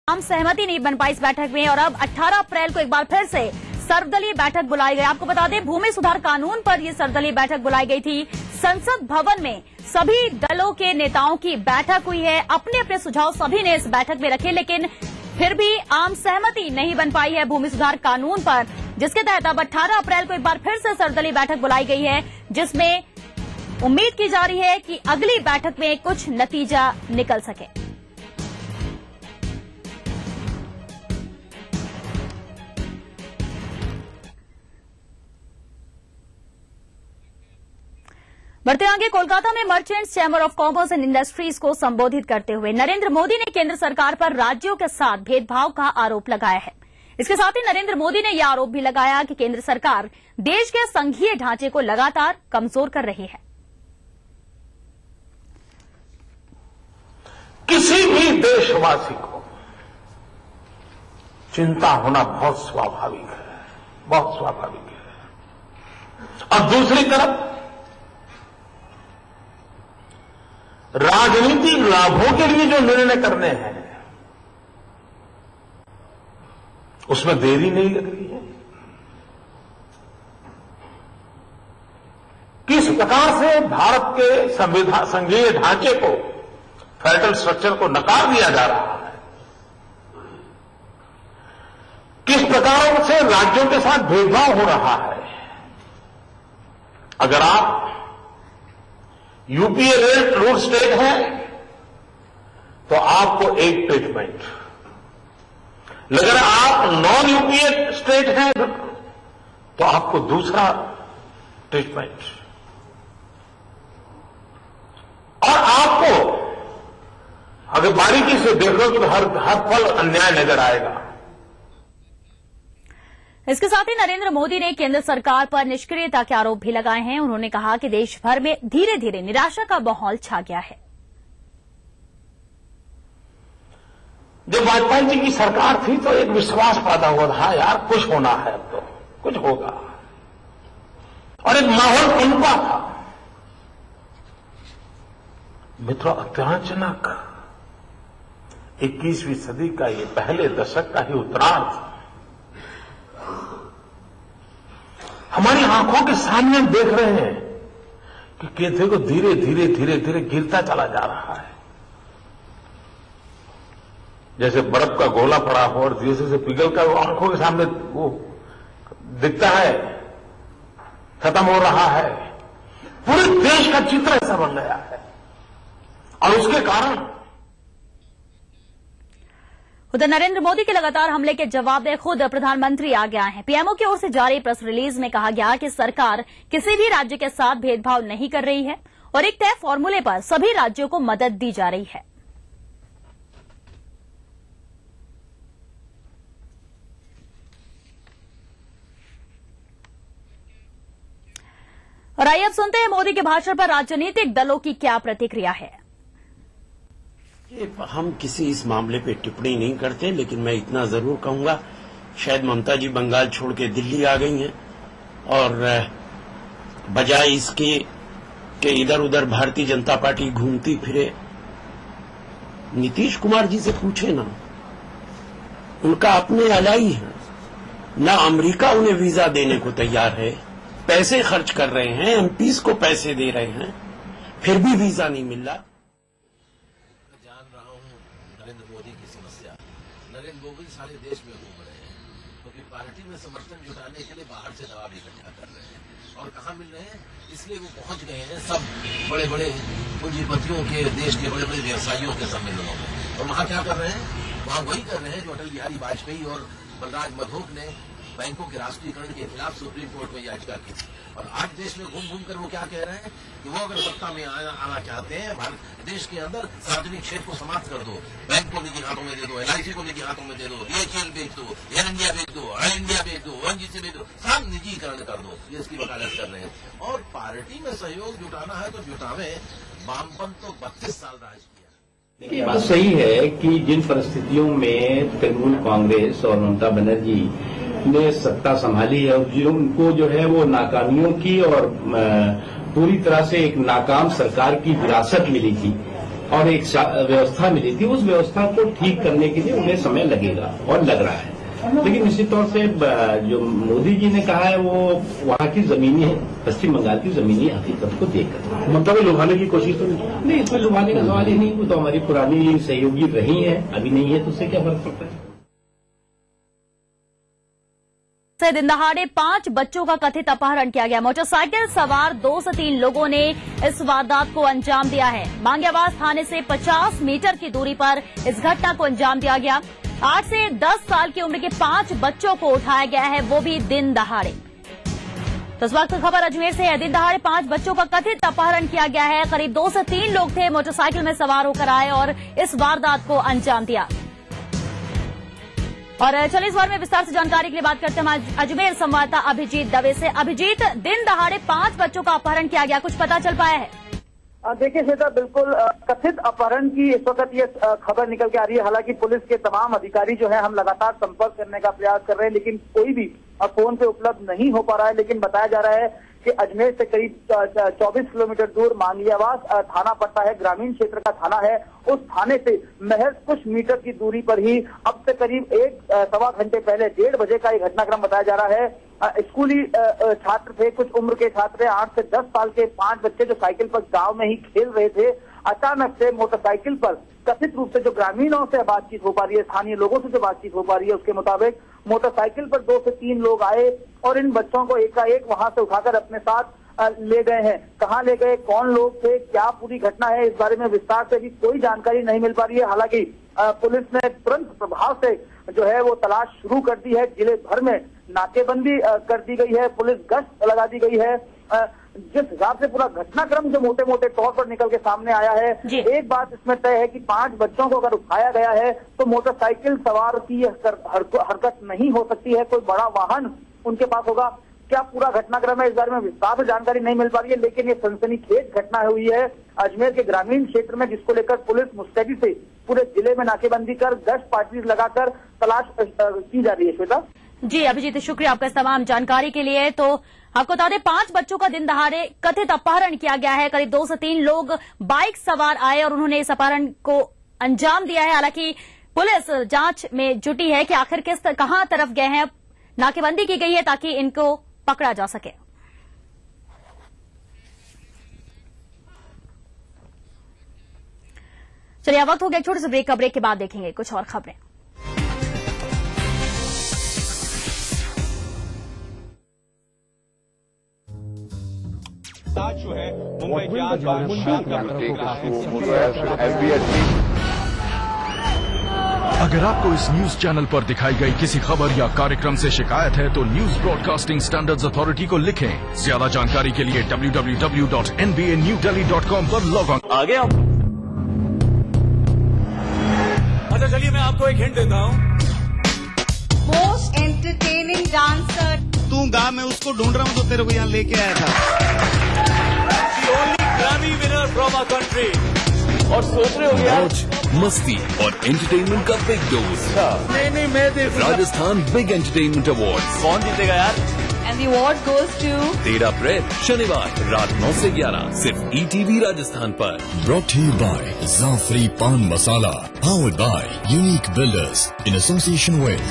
आम सहमति नहीं बन पाई इस बैठक में और अब 18 अप्रैल को एक बार फिर से सर्वदलीय बैठक बुलाई गई। आपको बता दें, भूमि सुधार कानून पर यह सर्वदलीय बैठक बुलाई गई थी। संसद भवन में सभी दलों के नेताओं की बैठक हुई है। अपने अपने सुझाव सभी ने इस बैठक में रखे, लेकिन फिर भी आम सहमति नहीं बन पाई है भूमि सुधार कानून पर, जिसके तहत अब 18 अप्रैल को एक बार फिर से सर्वदलीय बैठक बुलाई गई है, जिसमें उम्मीद की जा रही है कि अगली बैठक में कुछ नतीजा निकल सके। बढ़ते आगे, कोलकाता में merchants chamber of commerce and industries को संबोधित करते हुए नरेंद्र मोदी ने केंद्र सरकार पर राज्यों के साथ भेदभाव का आरोप लगाया है। इसके साथ ही नरेंद्र मोदी ने यह आरोप भी लगाया कि केंद्र सरकार देश के संघीय ढांचे को लगातार कमजोर कर रही है। किसी भी देशवासी को चिंता होना बहुत स्वाभाविक है, बहुत स्वाभाविक है। और दूसरी तरफ राजनीतिक लाभों के लिए जो निर्णय करने हैं उसमें देरी नहीं लग रही है। किस प्रकार से भारत के संघीय ढांचे को, फेडरल स्ट्रक्चर को नकार दिया जा रहा है, किस प्रकार से राज्यों के साथ भेदभाव हो रहा है। अगर आप यूपीए रूल स्टेट है तो आपको एक ट्रीटमेंट, अगर आप नॉन यूपीए स्टेट हैं तो आपको दूसरा ट्रीटमेंट, और आपको अगर बारीकी से देखोगे तो हर पल अन्याय नजर आएगा। इसके साथ ही नरेंद्र मोदी ने केंद्र सरकार पर निष्क्रियता के आरोप भी लगाए हैं। उन्होंने कहा कि देश भर में धीरे धीरे निराशा का माहौल छा गया है। जब वाजपेयी जी की सरकार थी तो एक विश्वास पैदा हुआ था, यार कुछ होना है, अब तो कुछ होगा, और एक माहौल पनपा था। मित्रों, अचानक 21वीं सदी का ये पहले दशक का ही उत्तरार्ध हमारी आंखों के सामने देख रहे हैं कि केंद्र को धीरे धीरे धीरे धीरे गिरता चला जा रहा है, जैसे बर्फ का गोला पड़ा हो और धीरे से पिघल कर वो आंखों के सामने वो दिखता है, खत्म हो रहा है। पूरे देश का चित्र ऐसा बन गया है, और उसके कारण उधर नरेंद्र मोदी के लगातार हमले के जवाब में खुद प्रधानमंत्री आगे आए हैं। पीएमओ की ओर से जारी प्रेस रिलीज में कहा गया कि सरकार किसी भी राज्य के साथ भेदभाव नहीं कर रही है और एक तय फॉर्मूले पर सभी राज्यों को मदद दी जा रही है। और आइए अब सुनते हैं मोदी के भाषण पर राजनीतिक दलों की क्या प्रतिक्रिया है। हम किसी इस मामले पे टिप्पणी नहीं करते, लेकिन मैं इतना जरूर कहूंगा, शायद ममता जी बंगाल छोड़ के दिल्ली आ गई हैं और बजाय इसके कि इधर उधर भारतीय जनता पार्टी घूमती फिरे, नीतीश कुमार जी से पूछे ना, उनका अपने अलाई है ना, अमेरिका उन्हें वीजा देने को तैयार है, पैसे खर्च कर रहे हैं, एमपीज को पैसे दे रहे हैं, फिर भी वीजा नहीं मिल रहा। नरेंद्र मोदी की समस्या, नरेंद्र मोदी सारे देश में घूम रहे हैं क्योंकि पार्टी में समर्थन जुटाने के लिए बाहर से दबाव इकट्ठा कर रहे हैं, और कहाँ मिल रहे हैं, इसलिए वो पहुंच गए हैं सब बड़े बड़े पूंजीपतियों के, देश के बड़े बड़े व्यवसायियों के सम्मेलनों में। और वहाँ क्या कर रहे हैं, वहाँ वही कर रहे हैं जो अटल बिहारी वाजपेयी और बलराज मधोक ने बैंकों के राष्ट्रीयकरण के खिलाफ सुप्रीम कोर्ट में याचिका की थी। और आज देश में घूम घूम कर वो क्या कह रहे हैं कि वो अगर सत्ता में आना चाहते हैं, भारत देश के अंदर सार्वजनिक क्षेत्र को समाप्त कर दो, बैंक को निजी हाथों में दे दो, एलआईसी को निजी हाथों में दे दो, डीएचएल बेच दो, एयर इंडिया बेच दो, ऑयल इंडिया बेच दो, ओएनजीसी बेच दो, सब निजीकरण कर दो, ये इसकी वकालत कर रहे हैं। और पार्टी में सहयोग जुटाना है तो जुटावे, वामपंथ तो 32 साल राज किया। ये बात सही है कि जिन परिस्थितियों में तृणमूल कांग्रेस और ममता बनर्जी ने सत्ता संभाली है, उनको जो है वो नाकामियों की और पूरी तरह से एक नाकाम सरकार की विरासत मिली थी, और एक व्यवस्था मिली थी, उस व्यवस्था को ठीक करने के लिए उन्हें समय लगेगा और लग रहा है। लेकिन निश्चित तौर से जो मोदी जी ने कहा है वो वहां की जमीनी, पश्चिम बंगाल की जमीनी हकीकत को देखकर ममता को लुभाने की कोशिश तो नहीं, इसमें लुभाने का सवाल ही नहीं। वो तो हमारी पुरानी सहयोगी रही है, अभी नहीं है, तो उससे क्या फर्क पड़ता है। से दिन दहाड़े 5 बच्चों का कथित अपहरण किया गया। मोटरसाइकिल सवार 2 से 3 लोगों ने इस वारदात को अंजाम दिया है। मांगियावास थाने से 50 मीटर की दूरी पर इस घटना को अंजाम दिया गया। 8 से 10 साल की उम्र के 5 बच्चों को उठाया गया है, वो भी दिन दहाड़े। तो इस वक्त खबर अजमेर से है। दिन दहाड़े 5 बच्चों का कथित अपहरण किया गया है। करीब 2 से 3 लोग थे, मोटरसाइकिल में सवार होकर आए और इस वारदात को अंजाम दिया। और चलिए इस बारे में विस्तार से जानकारी के लिए बात करते हैं अजमेर संवाददाता अभिजीत दवे से। अभिजीत, दिन दहाड़े 5 बच्चों का अपहरण किया गया, कुछ पता चल पाया है? देखिए श्वेता, बिल्कुल कथित अपहरण की इस वक्त ये खबर निकल के आ रही है। हालांकि पुलिस के तमाम अधिकारी जो है, हम लगातार संपर्क करने का प्रयास कर रहे हैं, लेकिन कोई भी फोन पे उपलब्ध नहीं हो पा रहा है। लेकिन बताया जा रहा है कि अजमेर से करीब 24 किलोमीटर दूर मांगियावास थाना पड़ता है, ग्रामीण क्षेत्र का थाना है। उस थाने से महज कुछ मीटर की दूरी पर ही अब से करीब 1-1.25 घंटे पहले 1:30 बजे का ये घटनाक्रम बताया जा रहा है। स्कूली छात्र थे, कुछ उम्र के छात्र, 8 से 10 साल के 5 बच्चे जो साइकिल पर गांव में ही खेल रहे थे। अचानक से मोटरसाइकिल पर कथित रूप से जो ग्रामीणों से बातचीत हो पा रही है, स्थानीय लोगों से जो बातचीत हो पा रही है, उसके मुताबिक मोटरसाइकिल पर 2 से 3 लोग आए और इन बच्चों को एकाएक वहां से उठाकर अपने साथ ले गए हैं। कहां ले गए, कौन लोग थे, क्या पूरी घटना है, इस बारे में विस्तार से भी कोई जानकारी नहीं मिल पा रही है। हालांकि पुलिस ने तुरंत प्रभाव से जो है वो तलाश शुरू कर दी है। जिले भर में नाकेबंदी कर दी गई है, पुलिस गश्त लगा दी गई है। जिस हिसाब से पूरा घटनाक्रम जो मोटे मोटे तौर पर निकल के सामने आया है, एक बात इसमें तय है कि 5 बच्चों को अगर उठाया गया है तो मोटरसाइकिल सवार की हरकत नहीं हो सकती है, कोई बड़ा वाहन उनके पास होगा। क्या पूरा घटनाक्रम है, इस बारे में विस्तार से जानकारी नहीं मिल पा रही है। लेकिन ये सनसनीखेज घटना हुई है अजमेर के ग्रामीण क्षेत्र में, जिसको लेकर पुलिस मुस्तैदी से पूरे जिले में नाकेबंदी कर गश्त पार्टी लगाकर तलाश की जा रही है। श्वेता जी, अभिजीत शुक्रिया आपका इस तमाम जानकारी के लिए। तो आपको बता दें 5 बच्चों का दिन दहाड़े कथित अपहरण किया गया है। करीब 2 से 3 लोग बाइक सवार आए और उन्होंने इस अपहरण को अंजाम दिया है। हालांकि पुलिस जांच में जुटी है कि आखिर कहां तरफ गए हैं। नाकेबंदी की गई है ताकि इनको पकड़ा जा सके। चलिए अब वक्त हो गया एक छोटे से ब्रेक का। ब्रेक के बाद देखेंगे कुछ और खबरें। जो है मुंबई अगर आपको इस न्यूज चैनल पर दिखाई गई किसी खबर या कार्यक्रम से शिकायत है तो न्यूज ब्रॉडकास्टिंग स्टैंडर्ड्स अथॉरिटी को लिखें। ज्यादा जानकारी के लिए www.nbanewdelhi.com पर लॉग ऑन। आगे आप। अच्छा चलिए मैं आपको एक हिंट देता हूँ। Most entertaining dancer. तू गाँव में उसको ढूंढ रहा हूँ जो तेरे को यहाँ लेके आया था। The only Grammy winner from our country। और सोच रहे हो यार मस्ती और एंटरटेनमेंट का बिग डोज। नहीं मैं राजस्थान बिग एंटरटेनमेंट अवार्ड। कौन जीतेगा यार? And the award goes to 13 अप्रैल शनिवार रात 9 से 11 सिर्फ ETV राजस्थान पर। Brought to you by Zafri Pan Masala, powered by Unique Builders in association with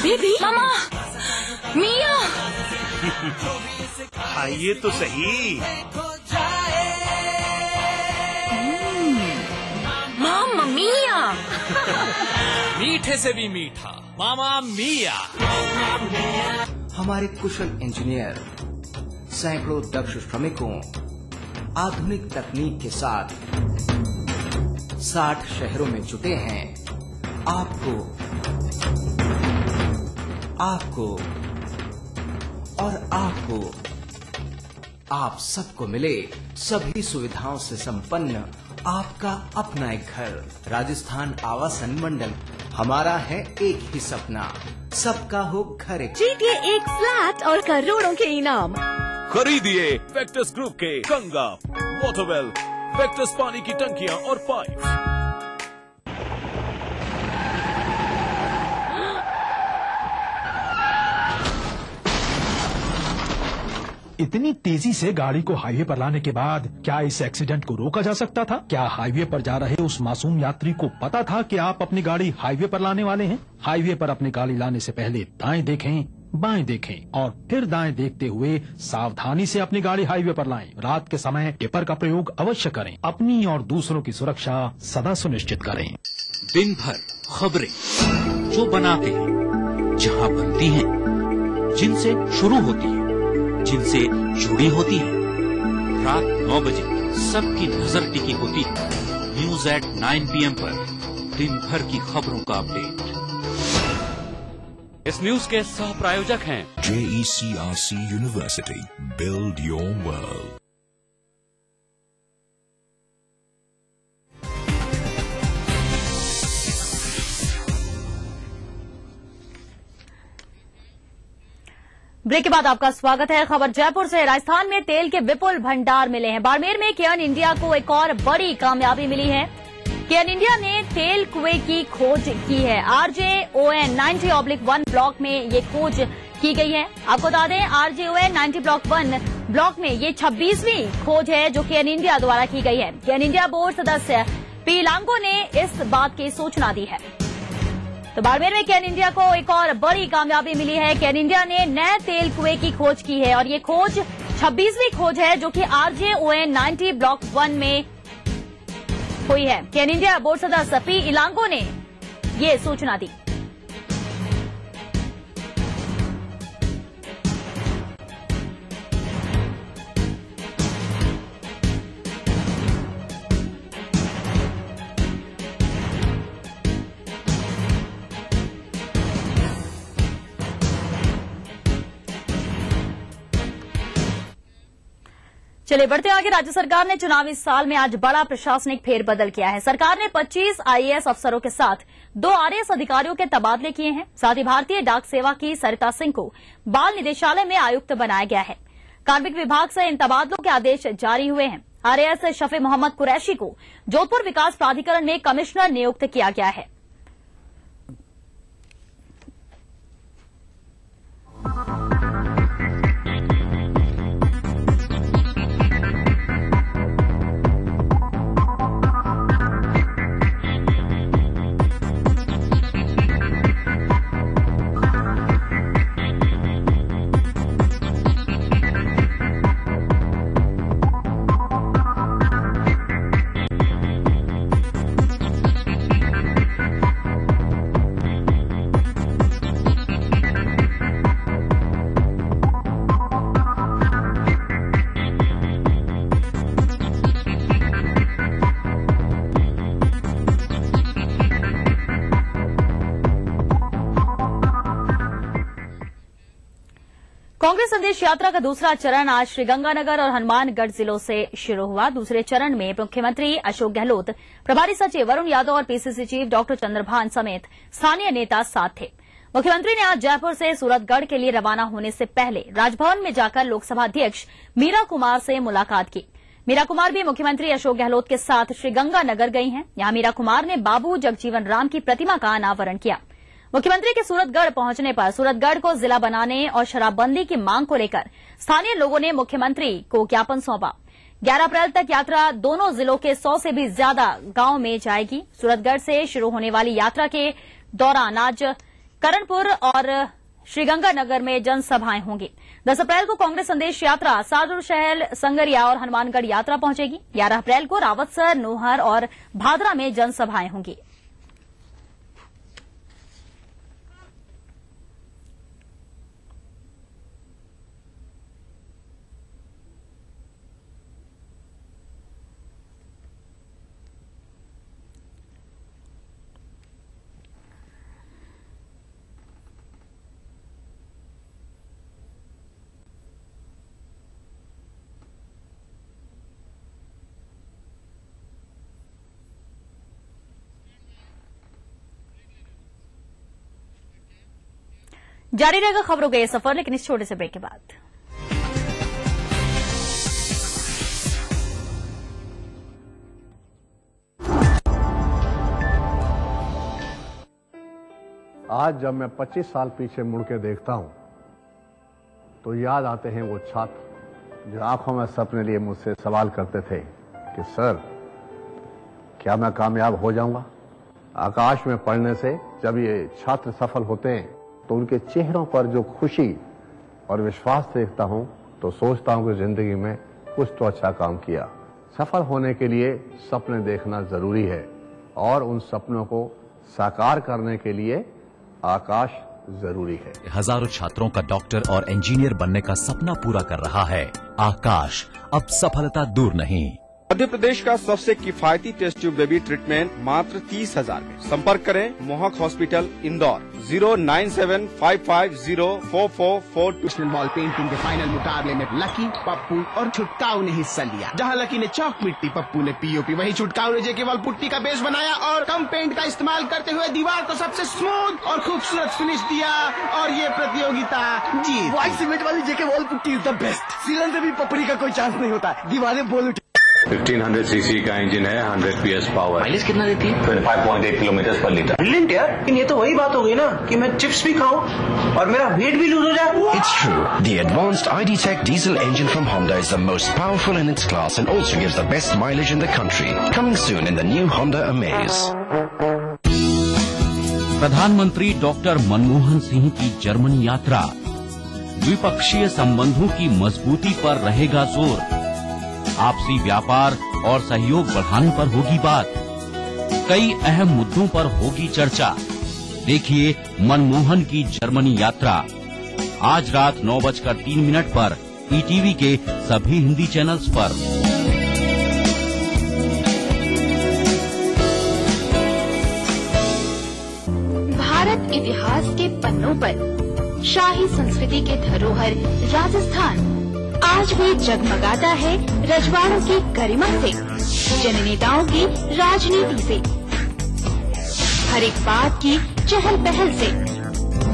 baby, मामा, मिया। ये तो सही। मामा मिया। मीठे से भी मीठा मामा मिया। हमारे कुशल इंजीनियर सैकड़ों दक्ष श्रमिकों आधुनिक तकनीक के साथ 60 शहरों में जुटे हैं। आपको और आपको आप सबको मिले सभी सुविधाओं से संपन्न आपका अपना एक घर। राजस्थान आवासन मंडल, हमारा है एक ही सपना, सबका हो घर। जीतिए एक फ्लैट और करोड़ों के इनाम। खरीदिए वेक्टर्स ग्रुप के गंगा, वाटरवेल, वेक्टर्स पानी की टंकियां और पाइप। इतनी तेजी से गाड़ी को हाईवे पर लाने के बाद क्या इस एक्सीडेंट को रोका जा सकता था? क्या हाईवे पर जा रहे उस मासूम यात्री को पता था कि आप अपनी गाड़ी हाईवे पर लाने वाले हैं? हाईवे पर अपनी गाड़ी लाने से पहले दाएं देखें, बाएं देखें और फिर दाएं देखते हुए सावधानी से अपनी गाड़ी हाईवे पर लाएं। रात के समय टिपर का प्रयोग अवश्य करें। अपनी और दूसरों की सुरक्षा सदा सुनिश्चित करें। दिन भर खबरें जो बनाते हैं, जहां बनती हैं, जिनसे शुरू होती है, जिनसे जुड़ी होती है, रात 9 बजे सबकी नजर टिकी होती है न्यूज एट 9 PM पर दिन भर की खबरों का अपडेट। इस न्यूज के सह प्रायोजक हैं JECRC University. Build your world. Break के बाद आपका स्वागत है। खबर जयपुर से। राजस्थान में तेल के विपुल भंडार मिले हैं। बाड़मेर में केन इंडिया को एक और बड़ी कामयाबी मिली है। केन इंडिया ने तेल कुएं की खोज की है। RJON 90/1 ब्लॉक में ये खोज की गई है। आपको बता दें RJON 90/1 ब्लॉक में ये 26वीं खोज है जो केन इंडिया द्वारा की गई है। केन इंडिया बोर्ड सदस्य पी लांगो ने इस बात की सूचना दी है। तो बाड़मेर में केन इंडिया को एक और बड़ी कामयाबी मिली है। केन इंडिया ने नए तेल कुएं की खोज की है और ये खोज 26वीं खोज है जो कि RJON 90/1 में हुई है। केन इंडिया बोर्ड सदस्य पी इलांगो ने ये सूचना दी। चलिए बढ़ते आगे। राज्य सरकार ने चुनावी साल में आज बड़ा प्रशासनिक फेरबदल किया है। सरकार ने 25 IAS अफसरों के साथ 2 RAS अधिकारियों के तबादले किए हैं। साथ ही भारतीय डाक सेवा की सरिता सिंह को बाल निदेशालय में आयुक्त बनाया गया है। कार्मिक विभाग से इन तबादलों के आदेश जारी हुए हैं। RAS शफी मोहम्मद कुरैशी को जोधपुर विकास प्राधिकरण में कमिश्नर नियुक्त किया गया है। कांग्रेस संदेश यात्रा का दूसरा चरण आज श्रीगंगानगर और हनुमानगढ़ जिलों से शुरू हुआ। दूसरे चरण में मुख्यमंत्री अशोक गहलोत, प्रभारी सचिव वरुण यादव और PCC चीफ डॉक्टर चंद्रभान समेत स्थानीय नेता साथ थे। मुख्यमंत्री ने आज जयपुर से सूरतगढ़ के लिए रवाना होने से पहले राजभवन में जाकर लोकसभा अध्यक्ष मीरा कुमार से मुलाकात की। मीरा कुमार भी मुख्यमंत्री अशोक गहलोत के साथ श्रीगंगानगर गई हैं। यहां मीरा कुमार ने बाबू जगजीवन राम की प्रतिमा का अनावरण किया। मुख्यमंत्री के सूरतगढ़ पहुंचने पर सूरतगढ़ को जिला बनाने और शराबबंदी की मांग को लेकर स्थानीय लोगों ने मुख्यमंत्री को ज्ञापन सौंपा। 11 अप्रैल तक यात्रा दोनों जिलों के 100 से भी ज्यादा गांव में जाएगी। सूरतगढ़ से शुरू होने वाली यात्रा के दौरान आज करणपुर और श्रीगंगानगर में जनसभाएं होंगी। 10 अप्रैल को कांग्रेस संदेश यात्रा सादुलशहर, संगरिया और हनुमानगढ़ यात्रा पहुंचेगी। 11 अप्रैल को रावतसर, नोहर और भादरा में जनसभाएं होंगी। जारी रहेगा खबरों का ये सफर, लेकिन इस छोटे से ब्रेक के बाद। आज जब मैं 25 साल पीछे मुड़ के देखता हूं तो याद आते हैं वो छात्र जो आंखों में सपने लिए मुझसे सवाल करते थे कि सर क्या मैं कामयाब हो जाऊंगा। आकाश में पढ़ने से जब ये छात्र सफल होते हैं तो उनके चेहरों पर जो खुशी और विश्वास देखता हूं तो सोचता हूं कि जिंदगी में कुछ तो अच्छा काम किया। सफल होने के लिए सपने देखना जरूरी है और उन सपनों को साकार करने के लिए आकाश जरूरी है। हजारों छात्रों का डॉक्टर और इंजीनियर बनने का सपना पूरा कर रहा है आकाश। अब सफलता दूर नहीं। मध्य प्रदेश का सबसे किफायती टेस्ट ट्यूब बेबी ट्रीटमेंट मात्र 30,000 में। संपर्क करें मोहक hospital Indore 09755044442। National mall painting के फाइनल मुकाबले में लकी, पप्पू और छुटकाऊ ने हिस्सा लिया। जहां लकी ने चौक मिट्टी, पप्पू ने पीओपी, वहीं छुटकाऊ ने जेके वॉल पुट्टी का बेस बनाया और कम पेंट का इस्तेमाल करते हुए दीवार को सबसे स्मूथ और खूबसूरत फिनिश दिया और ये प्रतियोगिता जीत। व्हाइट सीमेंट वाली JK wall putty is the best. सीलन से भी पपड़ी का कोई चांस नहीं होता, दीवारें बोल उठी। 1500 सीसी का इंजन है, 100 PS पावर। माइलेज कितना देती है? 25.8 किलोमीटर पर लीटर। ब्रिलियंट यार, लेकिन ये तो वही बात हो गई ना कि मैं चिप्स भी खाऊं और मेरा वेट भी लूज हो जाए। It's true. The advanced ID.Tech diesel engine from Honda is the most powerful in its class and also gives the best mileage in the country. Coming soon in the new Honda Amaze. प्रधानमंत्री doctor Manmohan Singh की Germany यात्रा। द्विपक्षीय संबंधों की मजबूती पर रहेगा जोर। आपसी व्यापार और सहयोग बढ़ाने पर होगी बात। कई अहम मुद्दों पर होगी चर्चा। देखिए मनमोहन की जर्मनी यात्रा आज रात 9:03 पर ईटीवी के सभी हिंदी चैनल्स पर। भारत इतिहास के पन्नों पर शाही संस्कृति के धरोहर राजस्थान आज भी जगमगाता है रजवाड़ों की गरिमा से, जननेताओं की राजनीति से, हर एक बात की चहल पहल से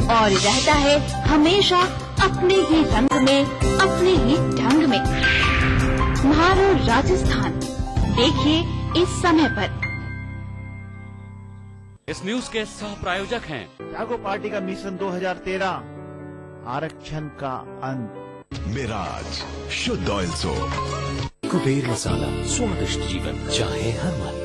और रहता है हमेशा अपने ही रंग में, अपने ही ढंग में। म्हारो राजस्थान देखिए इस समय पर। इस न्यूज के सह प्रायोजक हैं जागो पार्टी का मिशन 2013 आरक्षण का अंत। मिराज शुद्ध ऑयल सोप। कुबेर मसाला, स्वादिष्ट जीवन चाहे हर मन।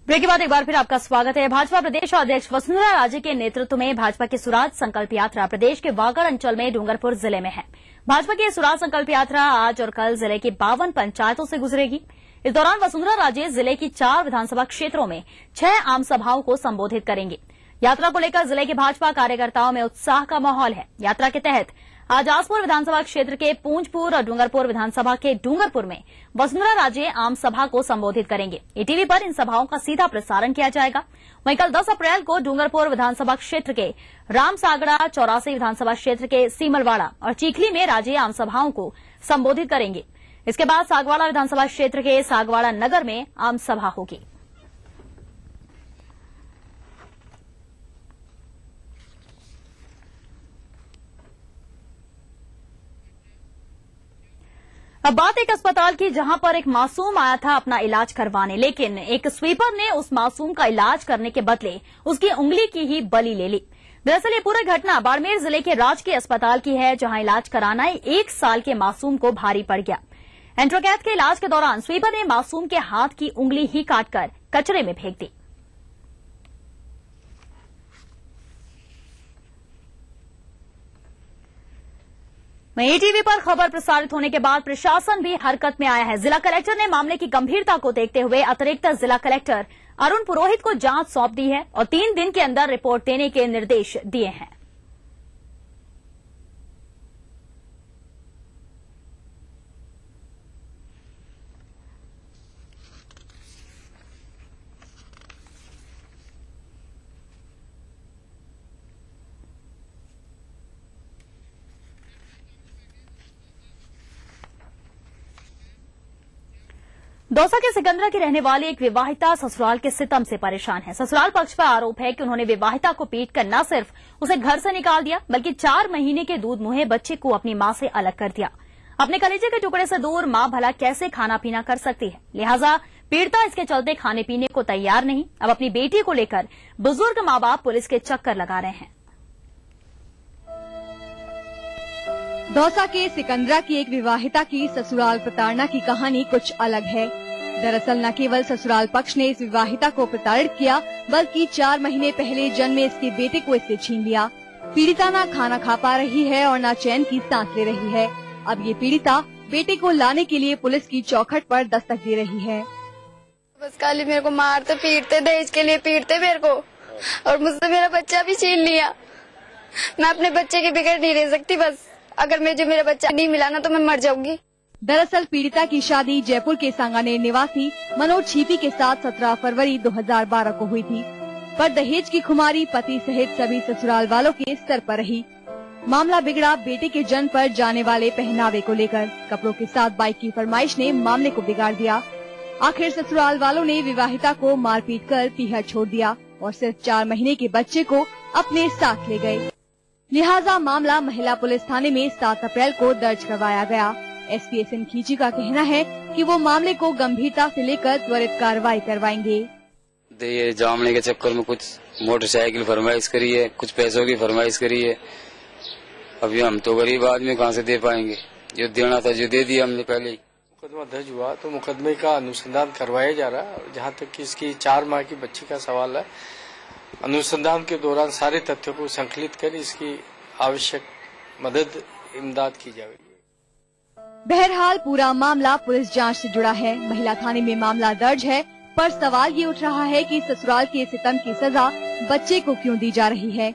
ब्रेक के बाद एक बार फिर आपका स्वागत है। भाजपा प्रदेश अध्यक्ष वसुंधरा राजे के नेतृत्व में भाजपा की स्वराज संकल्प यात्रा प्रदेश के वागड़ अंचल में डूंगरपुर जिले में है। भाजपा की स्वराज संकल्प यात्रा आज और कल जिले की 52 पंचायतों से गुजरेगी। इस दौरान वसुंधरा राजे जिले की 4 विधानसभा क्षेत्रों में 6 आम सभाओं को संबोधित करेंगे। यात्रा को लेकर जिले के भाजपा कार्यकर्ताओं में उत्साह का माहौल है। यात्रा के तहत आज आसपुर विधानसभा क्षेत्र के पूंजपुर और डूंगरपुर विधानसभा के डूंगरपुर में वसुंधरा राजे आम सभा को संबोधित करेंगे। ईटीवी पर इन सभाओं का सीधा प्रसारण किया जाएगा। वहीं कल 10 अप्रैल को डूंगरपुर विधानसभा क्षेत्र के रामसागड़ा, 84 विधानसभा क्षेत्र के सीमलवाड़ा और चीखली में राजे आम सभाओं को संबोधित करेंगे। इसके बाद सागवाड़ा विधानसभा क्षेत्र के सागवाड़ा नगर में आम सभा होगी। अब बात एक अस्पताल की जहां पर एक मासूम आया था अपना इलाज करवाने, लेकिन एक स्वीपर ने उस मासूम का इलाज करने के बदले उसकी उंगली की ही बलि ले ली। दरअसल ये पूरी घटना बाड़मेर जिले के राजकीय अस्पताल की है, जहां इलाज कराना 1 साल के मासूम को भारी पड़ गया। एंट्रोकैथ के इलाज के दौरान स्वीपर ने मासूम के हाथ की उंगली ही काटकर कचरे में फेंक दी। वहीं ईटीवी पर खबर प्रसारित होने के बाद प्रशासन भी हरकत में आया है। जिला कलेक्टर ने मामले की गंभीरता को देखते हुए अतिरिक्त जिला कलेक्टर अरुण पुरोहित को जांच सौंप दी है और 3 दिन के अंदर रिपोर्ट देने के निर्देश दिए हैं। दौसा के सिकंदरा की रहने वाली एक विवाहिता ससुराल के सितम से परेशान है। ससुराल पक्ष पर आरोप है कि उन्होंने विवाहिता को पीटकर न सिर्फ उसे घर से निकाल दिया, बल्कि 4 महीने के दूध मुहे बच्चे को अपनी मां से अलग कर दिया। अपने कलेजे के टुकड़े से दूर मां भला कैसे खाना पीना कर सकती है, लिहाजा पीड़िता इसके चलते खाने पीने को तैयार नहीं। अब अपनी बेटी को लेकर बुजुर्ग माँ बाप पुलिस के चक्कर लगा रहे हैं। दौसा के सिकंदरा की एक विवाहिता की ससुराल प्रताड़ना की कहानी कुछ अलग है। दरअसल न केवल ससुराल पक्ष ने इस विवाहिता को प्रताड़ित किया, बल्कि 4 महीने पहले जन्मे इसके बेटे को इससे छीन लिया। पीड़िता न खाना खा पा रही है और न चैन की सांस ले रही है। अब ये पीड़िता बेटे को लाने के लिए पुलिस की चौखट पर दस्तक दे रही है। बस खाली मेरे को मारते पीटते, दहेज के लिए पीटते मेरे को, और मुझसे मेरा बच्चा भी छीन लिया। मैं अपने बच्चे के बगैर नहीं रह सकती। बस अगर मुझे मेरा बच्चा नहीं मिला ना तो मैं मर जाऊंगी। दरअसल पीड़िता की शादी जयपुर के सांगानेर निवासी मनोज छीपी के साथ 17 फरवरी 2012 को हुई थी, पर दहेज की खुमारी पति सहित सभी ससुराल वालों के सर पर रही। मामला बिगड़ा बेटे के जन्म पर जाने वाले पहनावे को लेकर। कपड़ों के साथ बाइक की फरमाइश ने मामले को बिगाड़ दिया। आखिर ससुराल वालों ने विवाहिता को मारपीट कर पीहर छोड़ दिया और सिर्फ 4 महीने के बच्चे को अपने साथ ले गए। लिहाजा मामला महिला पुलिस थाने में 7 अप्रैल को दर्ज करवाया गया। एसपी एसएन खींची का कहना है कि वो मामले को गंभीरता से लेकर त्वरित कार्रवाई करवाएंगे। ये जामने के चक्कर में कुछ मोटरसाइकिल फरमाइश करी है, कुछ पैसों की फरमाइश करी है। अभी हम तो गरीब आदमी कहाँ से दे पाएंगे? जो देना था जो दे दिया हमने पहले ही। मुकदमा दर्ज हुआ तो मुकदमे का अनुसंधान करवाया जा रहा है। जहाँ तक कि इसकी 4 माह की बच्ची का सवाल है, अनुसंधान के दौरान सारे तथ्यों को संकलित कर इसकी आवश्यक मदद इमदाद की जाएगी। बहरहाल पूरा मामला पुलिस जांच से जुड़ा है। महिला थाने में मामला दर्ज है, पर सवाल ये उठ रहा है कि ससुराल के सितम की सजा बच्चे को क्यों दी जा रही है?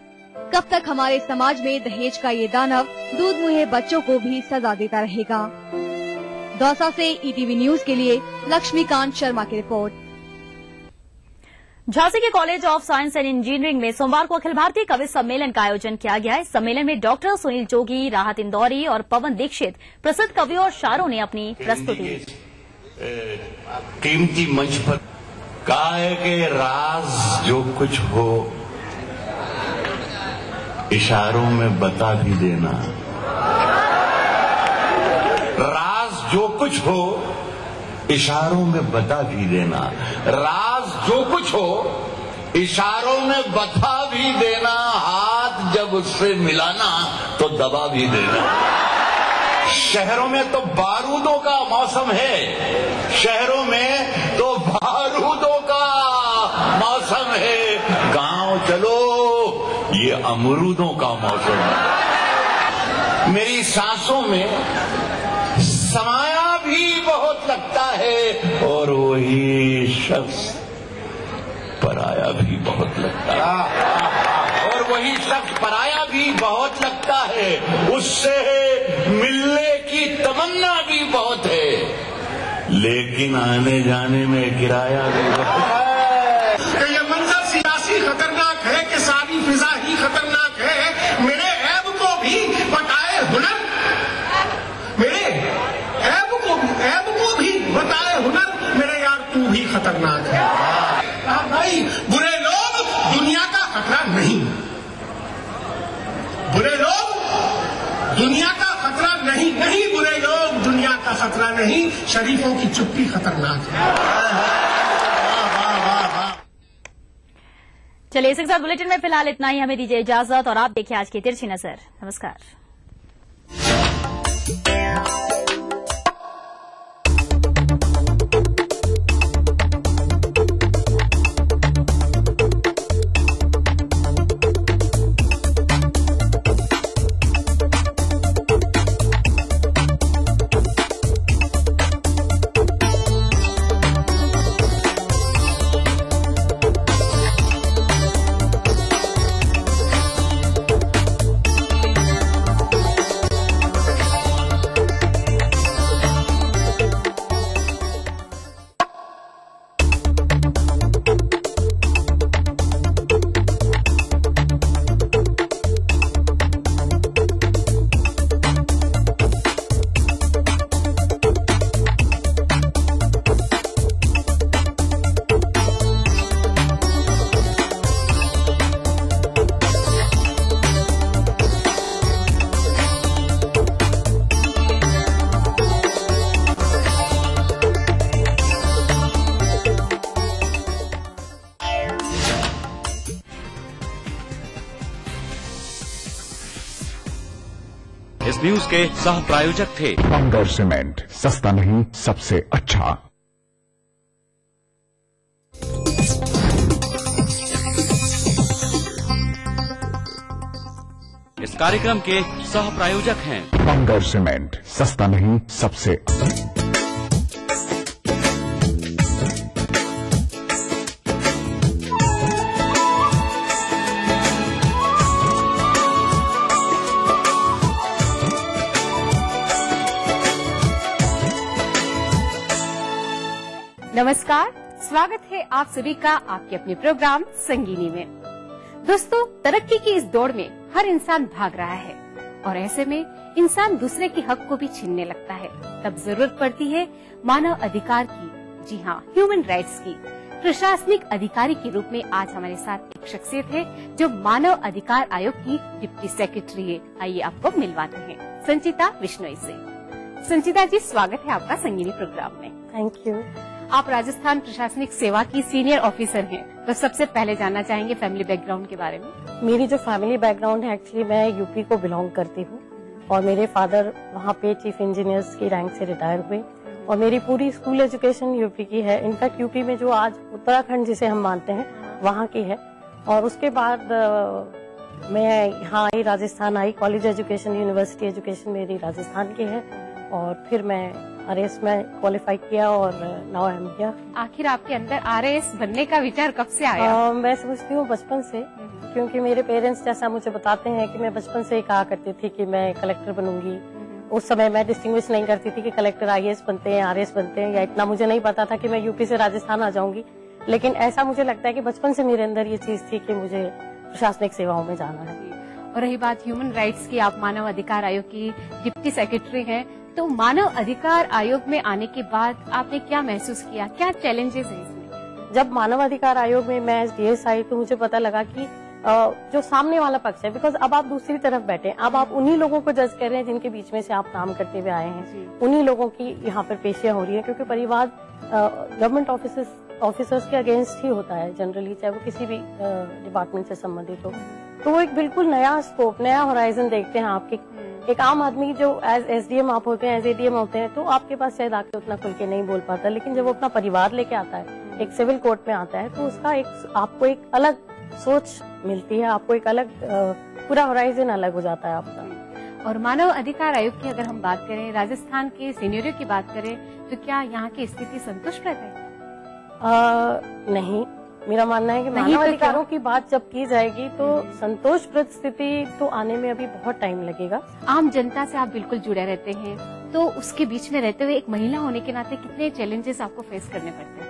कब तक हमारे समाज में दहेज का ये दानव दूध मुहे बच्चों को भी सजा देता रहेगा? दौसा से ईटीवी न्यूज के लिए लक्ष्मीकांत शर्मा की रिपोर्ट। झांसी के college of science and engineering में सोमवार को अखिल भारतीय कवि सम्मेलन का आयोजन किया गया। इस सम्मेलन में डॉक्टर सुनील जोगी, राहत इंदौरी और पवन दीक्षित प्रसिद्ध कवियों और शायरों ने अपनी प्रस्तुति दी। कीमती मंच पर काय के राज जो कुछ हो इशारों में बता भी देना। राज जो कुछ हो इशारों में बता भी देना। राज जो कुछ हो इशारों में बता भी देना। हाथ जब उससे मिलाना तो दबा भी देना। शहरों में तो बारूदों का मौसम है, शहरों में तो बारूदों का मौसम है। गांव चलो ये अमरूदों का मौसम है। मेरी सांसों में समाया भी बहुत लगता है और वही शख्स पराया भी बहुत लगता है। और वही शख्स पराया भी बहुत लगता है। उससे मिलने की तमन्ना भी बहुत है, लेकिन आने जाने में किराया भी बहुत है। ये मंजर सियासी खतरनाक है कि सारी फिजा ही खतरनाक है। मेरे ऐब को भी बताए हुनर, मेरे ऐब को भी बताए हुनर, मेरे यार तू भी खतरनाक है। भाई बुरे लोग दुनिया का खतरा नहीं, बुरे लोग दुनिया का खतरा नहीं, नहीं बुरे लोग दुनिया का खतरा नहीं, शरीफों की चुप्पी खतरनाक है। चलिए इसी के साथ बुलेटिन में फिलहाल इतना ही। हमें दीजिए इजाजत और आप देखिए आज की तिरछी नजर। नमस्कार। इस न्यूज के सह प्रायोजक थे बंगर सीमेंट, सस्ता नहीं सबसे अच्छा। इस कार्यक्रम के सह प्रायोजक हैं बंगर सीमेंट, सस्ता नहीं सबसे। नमस्कार, स्वागत है आप सभी का आपके अपने प्रोग्राम संगीनी में। दोस्तों, तरक्की की इस दौड़ में हर इंसान भाग रहा है और ऐसे में इंसान दूसरे के हक को भी छीनने लगता है। तब जरूरत पड़ती है मानव अधिकार की, जी हाँ, ह्यूमन राइट्स की। प्रशासनिक अधिकारी के रूप में आज हमारे साथ एक शख्सियत है जो मानव अधिकार आयोग की डिप्टी सेक्रेटरी है। आइए आपको मिलवाते हैं संचिता बिश्नोई से। संचिता जी, स्वागत है आपका संगीनी प्रोग्राम में। Thank you. आप राजस्थान प्रशासनिक सेवा की सीनियर ऑफिसर हैं, तो सबसे पहले जानना चाहेंगे फैमिली बैकग्राउंड के बारे में। मेरी जो फैमिली बैकग्राउंड है, एक्चुअली मैं यूपी को बिलोंग करती हूँ और मेरे फादर वहाँ पे चीफ इंजीनियर्स की रैंक से रिटायर हुए और मेरी पूरी स्कूल एजुकेशन यूपी की है। इनफैक्ट यूपी में जो आज उत्तराखंड जिसे हम मानते हैं वहाँ की है। और उसके बाद मैं यहाँ आई, राजस्थान आई, कॉलेज एजुकेशन, यूनिवर्सिटी एजुकेशन मेरी राजस्थान की है और फिर मैं आरएएस में क्वालिफाई किया और नाउ आई एम हियर। आखिर आपके अंदर आरएएस बनने का विचार कब से आया? मैं समझती हूँ बचपन से, क्योंकि मेरे पेरेंट्स जैसा मुझे बताते हैं कि मैं बचपन से ही कहा करती थी कि मैं कलेक्टर बनूंगी। उस समय मैं डिस्टिंग्विश नहीं करती थी कि कलेक्टर आईएएस बनते हैं, आरएएस बनते हैं, या इतना मुझे नहीं पता था कि मैं यूपी से राजस्थान आ जाऊंगी। लेकिन ऐसा मुझे लगता है कि बचपन से मेरे अंदर ये चीज थी कि मुझे प्रशासनिक सेवाओं में जाना है। और रही बात ह्यूमन राइट्स की, आप मानव अधिकार आयोग की डिप्टी सेक्रेटरी हैं, तो मानव अधिकार आयोग में आने के बाद आपने क्या महसूस किया, क्या चैलेंजेस हैं इसमें? जब मानव अधिकार आयोग में मैं एसडीएस आई तो मुझे पता लगा कि जो सामने वाला पक्ष है, बिकॉज अब आप दूसरी तरफ बैठे, अब आप उन्हीं लोगों को जज कर रहे हैं जिनके बीच में से आप काम करते हुए आए हैं, उन्हीं लोगों की यहाँ पर पेशियां हो रही है। क्योंकि परिवार गवर्नमेंट ऑफिसर्स के अगेंस्ट ही होता है जनरली, चाहे वो किसी भी डिपार्टमेंट से संबंधित हो। तो वो एक बिल्कुल नया स्कोप, नया होराइजन देखते हैं आपके। एक आम आदमी जो एज एसडीएम आप होते हैं, एज एडीएम होते हैं, तो आपके पास शायद आके उतना खुल के नहीं बोल पाता। लेकिन जब वो अपना परिवार लेके आता है, एक सिविल कोर्ट में आता है, तो उसका आपको एक अलग सोच मिलती है, आपको एक अलग पूरा होराइजन अलग हो जाता है आपका। और मानव अधिकार आयोग की अगर हम बात करें, राजस्थान के सीनियरों की बात करें, तो क्या यहाँ की स्थिति संतुष्टप्रद है? नहीं, मेरा मानना है कि मानव अधिकारों की बात जब की जाएगी तो संतोषप्रद स्थिति तो आने में अभी बहुत टाइम लगेगा। आम जनता से आप बिल्कुल जुड़े रहते हैं, तो उसके बीच में रहते हुए एक महिला होने के नाते कितने चैलेंजेस आपको फेस करने पड़ते हैं?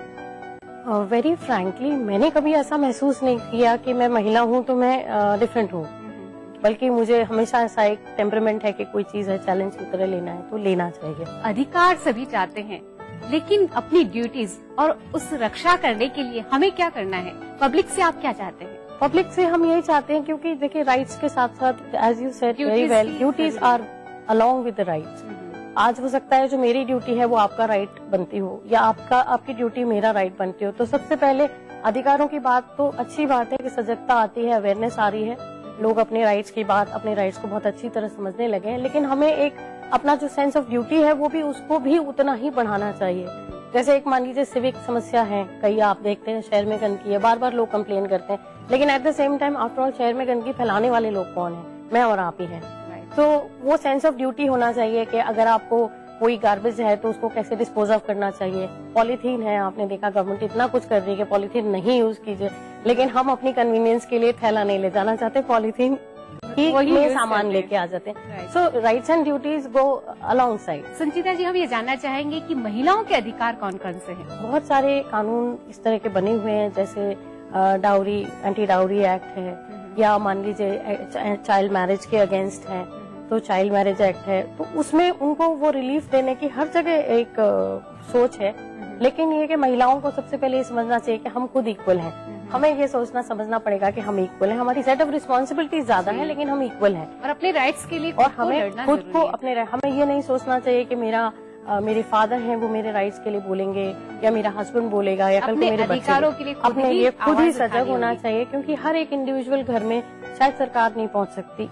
वेरी फ्रैंकली, मैंने कभी ऐसा महसूस नहीं किया कि मैं महिला हूँ तो मैं डिफरेंट हूँ, बल्कि मुझे हमेशा ऐसा एक टेम्परामेंट है कि कोई चीज है, चैलेंज की तरह लेना है तो लेना चाहिए। अधिकार सभी चाहते हैं, लेकिन अपनी ड्यूटीज और उस रक्षा करने के लिए हमें क्या करना है? पब्लिक से आप क्या चाहते हैं? पब्लिक से हम यही चाहते हैं, क्योंकि देखिए राइट्स के साथ साथ, as you said very well, duties are along with the rights. आज हो सकता है जो मेरी ड्यूटी है वो आपका राइट बनती हो, या आपकी ड्यूटी मेरा राइट बनती हो। तो सबसे पहले अधिकारों की बात, तो अच्छी बात है कि सजगता आती है, अवेयरनेस आ रही है, लोग अपने राइट्स की बात, अपने राइट्स को बहुत अच्छी तरह समझने लगे हैं। लेकिन हमें एक अपना जो सेंस ऑफ ड्यूटी है वो भी, उसको भी उतना ही बढ़ाना चाहिए। जैसे एक मान लीजिए सिविक समस्या है, कई आप देखते हैं शहर में गंदगी है, बार बार लोग कंप्लेन करते हैं, लेकिन at the same time after all शहर में गंदगी फैलाने वाले लोग कौन है? मैं और आप ही हैं। तो वो सेंस ऑफ ड्यूटी होना चाहिए कि अगर आपको कोई गार्बेज है तो उसको कैसे डिस्पोज ऑफ करना चाहिए। पॉलीथीन है, आपने देखा गवर्नमेंट इतना कुछ कर रही है कि पॉलीथीन नहीं यूज कीजिए, लेकिन हम अपनी कन्वीनियंस के लिए थैला नहीं ले जाना चाहते, पॉलीथीन ही सामान लेके आ जाते हैं। So rights and duties go alongside. Sanchita ji, हम ये जानना चाहेंगे कि महिलाओं के अधिकार कौन कौन से हैं? बहुत सारे कानून इस तरह के बने हुए हैं, जैसे डाउरी, एंटी डाउरी एक्ट है, या मान लीजिए चाइल्ड मैरिज के अगेंस्ट है तो चाइल्ड मैरिज एक्ट है। तो उसमें उनको वो रिलीफ देने की हर जगह एक सोच है। लेकिन ये कि महिलाओं को सबसे पहले ये समझना चाहिए कि हम खुद इक्वल हैं। हमें ये सोचना समझना पड़ेगा कि हम इक्वल हैं, हमारी सेट ऑफ रिस्पॉन्सिबिलिटीज ज्यादा है लेकिन हम इक्वल हैं, और अपने राइट्स के लिए और हमें खुद को अपने, हमें ये नहीं सोचना चाहिए कि मेरे फादर हैं वो मेरे राइट्स के लिए बोलेंगे, या मेरा हस्बैंड बोलेगा, या कल को मेरे बच्चे। अपने लिए खुद ही सजग होना चाहिए, क्योंकि हर एक इंडिविजुअल घर में शायद सरकार नहीं पहुंच सकती,